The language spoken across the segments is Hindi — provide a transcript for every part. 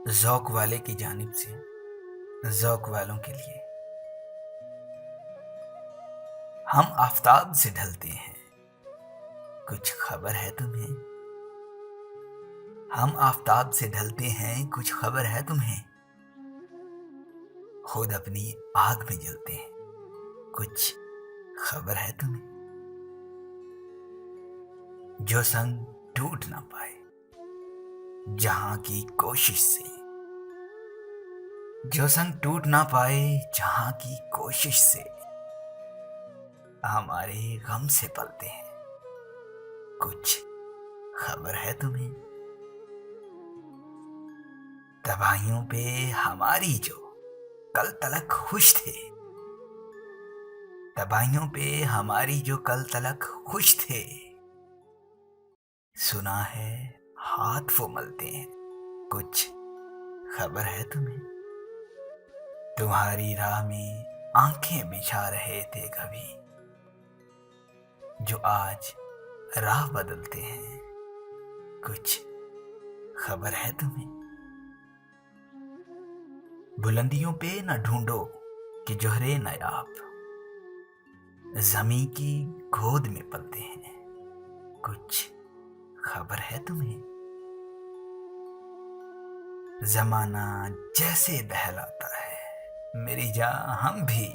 ज़ौक़ वाले की जानिब से ज़ौक़ वालों के लिए। हम आफ़ताब से ढलते हैं, कुछ ख़बर है तुम्हें? हम आफ़ताब से ढलते हैं, कुछ ख़बर है तुम्हें? खुद अपनी आग में जलते हैं, कुछ ख़बर है तुम्हें? जो संग टूट ना पाए जहाँ की कोशिश से, जो संग टूट ना पाए जहाँ की कोशिश से, हमारे गम से पलते हैं, कुछ ख़बर है तुम्हें? दवाइयों पे हमारी जो कल तलक खुश थे, दवाइयों पे हमारी जो कल तलक खुश थे, सुना है हाथ वो मलते हैं, कुछ ख़बर है तुम्हें? तुम्हारी राह में आंखें बिछा रहे थे कभी, जो आज राह बदलते हैं, कुछ ख़बर है तुम्हें? बुलंदियों पे न ढूंढो कि जोहरे नायाब ज़मीं की गोद में पलते हैं, कुछ ख़बर है तुम्हें? ज़माना जैसे बहलाता है मेरी जान, हम भी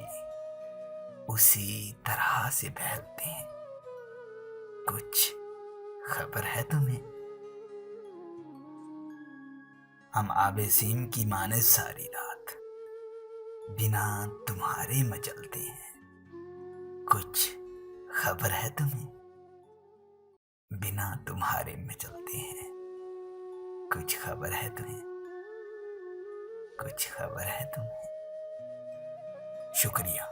उसी तरह से बहलते हैं, कुछ ख़बर है तुम्हें? हम आबे सीम की मानद सारी रात बिना तुम्हारे मचलते हैं, कुछ ख़बर है तुम्हें? बिना तुम्हारे मचलते हैं, कुछ ख़बर है तुम्हें? कुछ ख़बर है तुम्हें? शुक्रिया।